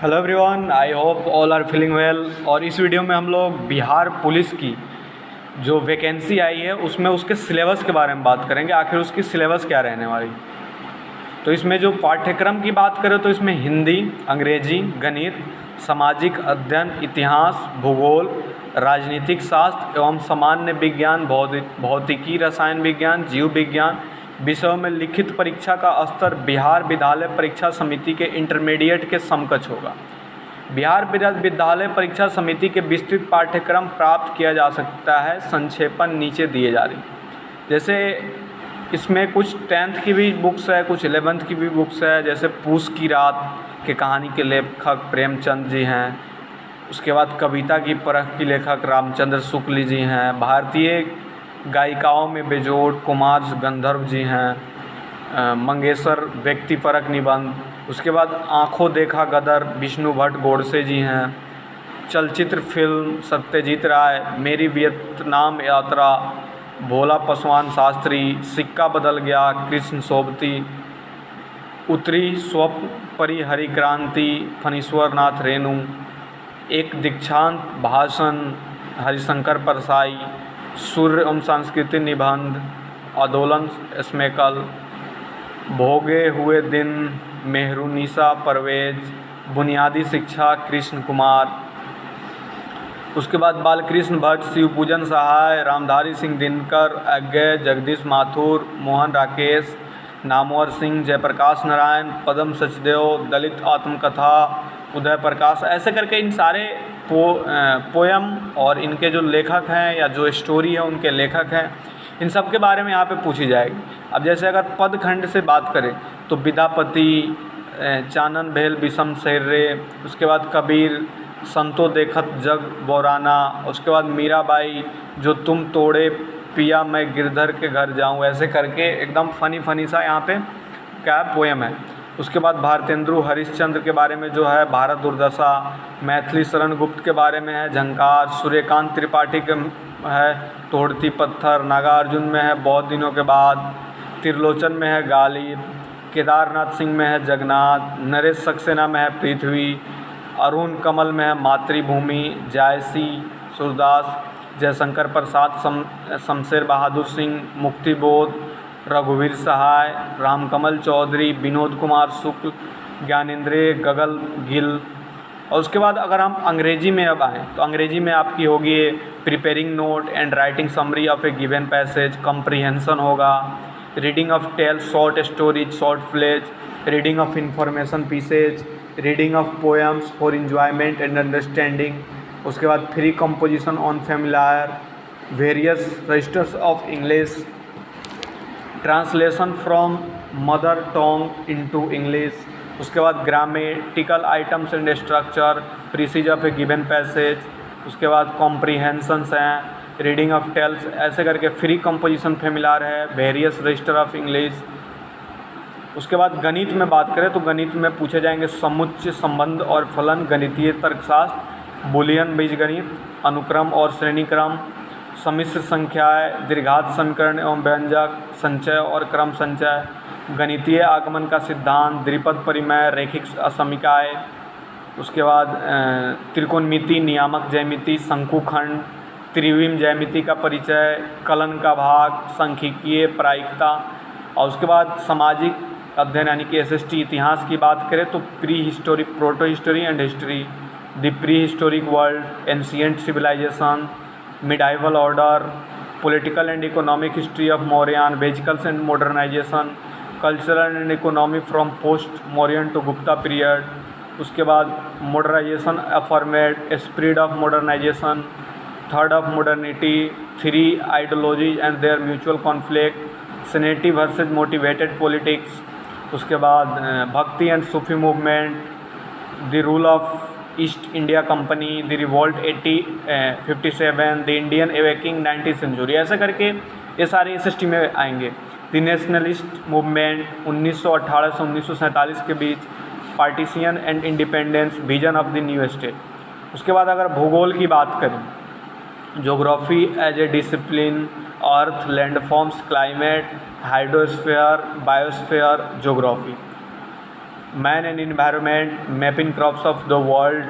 Hello everyone, I hope all are feeling well. और इस video में हम लोग बिहार पुलिस की जो वैकेंसी आई है उसमें उसके सिलेबस के बारे में बात करेंगे। आखिर उसकी सिलेबस क्या रहने वाली। तो इसमें जो पाठ्यक्रम की बात करें तो इसमें हिंदी, अंग्रेजी, गणित, सामाजिक अध्ययन, इतिहास, भूगोल, राजनीतिक शास्त्र एवं सामान्य विज्ञान, भौतिकी, रसायन विज्ञान, जीव विज्ञान विषयों में लिखित परीक्षा का स्तर बिहार विद्यालय परीक्षा समिति के इंटरमीडिएट के समकक्ष होगा। बिहार विद्यालय परीक्षा समिति के विस्तृत पाठ्यक्रम प्राप्त किया जा सकता है। संक्षेपण नीचे दिए जा रही। जैसे इसमें कुछ 10th की भी बुक्स है, कुछ 11th की भी बुक्स है। जैसे पूस की रात के कहानी के लेखक प्रेमचंद जी हैं। उसके बाद कविता की परख की लेखक रामचंद्र शुक्ल जी हैं। भारतीय गायिकाओं में बेजोड़ कुमार गंधर्व जी हैं। मंगेशकर व्यक्तिपरक निबंध। उसके बाद आँखों देखा गदर विष्णु भट्ट गोडसे जी हैं। चलचित्र फिल्म सत्यजीत राय, मेरी वियतनाम यात्रा भोला पासवान शास्त्री, सिक्का बदल गया कृष्ण सोबती, उत्तरी स्वप्न परी हरिक्रांति फणीश्वर नाथ रेणु, एक दीक्षांत भाषण हरिशंकर परसाई, सूर्य एवं संस्कृति निबंध आंदोलन स्मेकल, भोगे हुए दिन मेहरुनिसा परवेज, बुनियादी शिक्षा कृष्ण कुमार। उसके बाद बालकृष्ण भट्ट, शिवपूजन सहाय, रामधारी सिंह दिनकर, अज्ञे जगदीश माथुर, मोहन राकेश, नामवर सिंह, जयप्रकाश नारायण, पद्म सचदेव, दलित आत्मकथा उदय प्रकाश। ऐसे करके इन सारे पोयम और इनके जो लेखक हैं या जो स्टोरी है उनके लेखक हैं, इन सब के बारे में यहाँ पे पूछी जाएगी। अब जैसे अगर पदखंड से बात करें तो विद्यापति, चानन भेल विषम शैर्य, उसके बाद कबीर, संतो देखत जग बौराना, उसके बाद मीराबाई, जो तुम तोड़े पिया मैं गिरधर के घर जाऊँ। ऐसे करके एकदम फनी सा यहाँ पे क्या पोयम है। उसके बाद भारतेंदु हरिश्चंद्र के बारे में जो है भारत दुर्दशा, मैथिली शरण गुप्त के बारे में है झंकार, सूर्यकांत त्रिपाठी के है तोड़ती पत्थर, नागार्जुन में है बहुत दिनों के बाद, त्रिलोचन में है गालिब, केदारनाथ सिंह में है जगन्नाथ, नरेश सक्सेना में है पृथ्वी, अरुण कमल में है मातृभूमि, जायसी सूरदास, जयशंकर प्रसाद, शमशेर बहादुर सिंह मुक्तिबोध, रघुवीर सहाय, रामकमल चौधरी, विनोद कुमार शुक्ल, ज्ञानेंद्र गगल गिल। और उसके बाद अगर हम अंग्रेजी में अब आएँ तो अंग्रेजी में आपकी होगी preparing note and writing summary of a given passage, comprehension होगा, reading of tales, short stories, short plays, reading of information pieces, reading of poems for enjoyment and understanding. उसके बाद free composition on familiar, various registers of English, translation from mother tongue into English. उसके बाद grammatical items and structure, precis of a given passage. उसके बाद comprehensions हैं, reading of tales. ऐसे करके free composition familiar है, वेरियस रजिस्टर ऑफ इंग्लिश। उसके बाद गणित में बात करें तो गणित में पूछे जाएंगे समुच्चय, संबंध और फलन, गणितीय तर्कशास्त्र, बुलियन बीजगणित, अनुक्रम और श्रेणीक्रम, सम्मिश्र संख्याएं, द्विघात समीकरण एवं व्यंजक, संचय और क्रम संचय, गणितीय आगमन का सिद्धांत, द्विपद परिमेय, रैखिक असमीकाएँ। उसके बाद त्रिकोणमिति, नियामक ज्यामिति, शंकुखंड, त्रिविम ज्यामिति का परिचय, कलन का भाग, सांख्यिकीय प्रायिकता। और उसके बाद सामाजिक अध्ययन यानी कि SST इतिहास की बात करें तो pre historic, proto history and history, the pre historic world, ancient civilisation, medieval order, political and economic history of Mauryan, vehicles and modernisation, cultural and economy from post Mauryan to Gupta period. उसके बाद modernisation affirmed, spread of modernisation, third of modernity, three ideologies and their mutual conflict, sensitive versus motivated politics. उसके बाद bhakti and Sufi movement, the rule of East India Company, the revolt 1857, the Indian एवेकिंग 19th century. ऐसा करके ये सारे SST में आएंगे। The nationalist movement 1918 से 1947 के बीच, partition and independence, vision of the new state. उसके बाद अगर भूगोल की बात करें, geography as a discipline, earth, landforms, climate, hydrosphere, biosphere, geography. Man and environment, mapping crops of the world,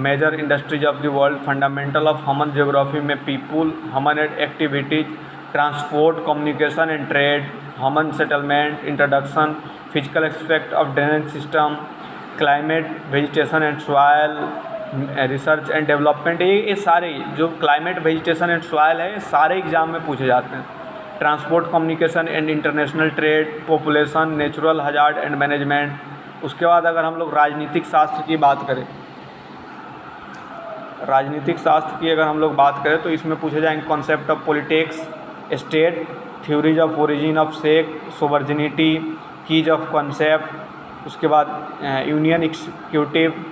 major industries of the world, fundamental of human geography में people, human activities, transport, communication and trade, human settlement, introduction, physical aspect of drainage system, climate, vegetation and soil, research and development. ये सारे जो climate, vegetation and soil है, ये सारे exam में पूछे जाते हैं। Transport, communication and international trade, population, natural hazard and management. उसके बाद अगर हम लोग राजनीतिक शास्त्र की बात करें, राजनीतिक शास्त्र की अगर हम लोग बात करें तो इसमें पूछे जाएंगे concept of politics, state, theories of origin of सेक, सोवर्जिनिटी, कीज ऑफ कॉन्सेप्ट। उसके बाद यूनियन एग्जीक्यूटिव,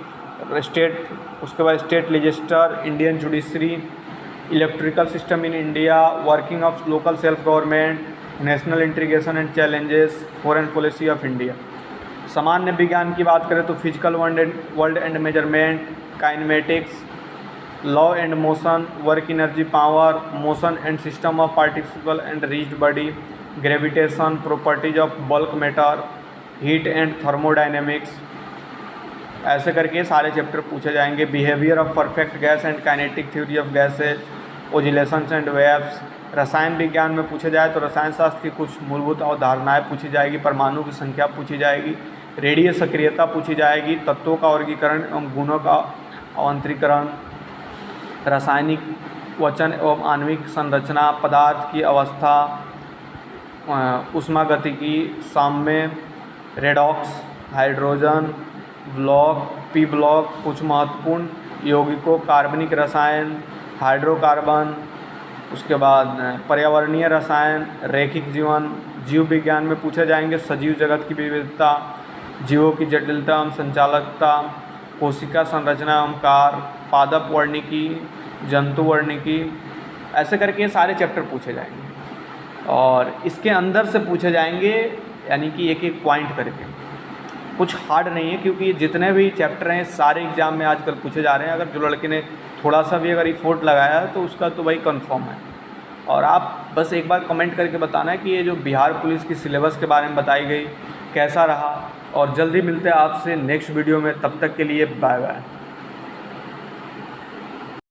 स्टेट, उसके बाद state legislature, Indian judiciary, electrical system in India, working of local self government, national integration and challenges, foreign policy of India. सामान्य विज्ञान की बात करें तो physical world and measurement, kinematics, law and motion, work energy power, motion and system of particle and rigid body, gravitation, properties of bulk matter, heat and thermodynamics. ऐसे करके सारे chapter पूछे जाएंगे। Behaviour of perfect gas and kinetic theory of gases, oscillations and waves. रसायन विज्ञान में पूछे जाए तो रसायन शास्त्र की कुछ मूलभूत अवधारणाएं पूछी जाएगी, परमाणु की संख्या पूछी जाएगी, रेडियो सक्रियता पूछी जाएगी, तत्वों का वर्गीकरण एवं गुणों का अवंतरीकरण, रासायनिक वचन एवं आणविक संरचना, पदार्थ की अवस्था, ऊष्मागतिकी, साम्य, redox, hydrogen block, P block, कुछ महत्वपूर्ण यौगिकों, कार्बनिक रसायन, हाइड्रोकार्बन। उसके बाद पर्यावरणीय रसायन, रैखिक जीवन। जीव विज्ञान में पूछे जाएंगे सजीव जगत की विविधता, जीवों की जटिलता एवं संचालकता, कोशिका संरचना एवं कार्य, पादप वर्णिकी, जंतु वर्णिकी। ऐसे करके सारे चैप्टर पूछे जाएंगे और इसके अंदर से पूछे जाएंगे, यानी कि एक एक पॉइंट करके। कुछ हार्ड नहीं है क्योंकि जितने भी चैप्टर हैं सारे एग्ज़ाम में आजकल पूछे जा रहे हैं। अगर जो लड़के ने थोड़ा सा भी अगर एफर्ट लगाया है तो उसका तो भाई कंफर्म है। और आप बस एक बार कमेंट करके बताना है कि ये जो बिहार पुलिस की सिलेबस के बारे में बताई गई कैसा रहा। और जल्दी मिलते हैं आपसे नेक्स्ट वीडियो में, तब तक के लिए बाय बाय।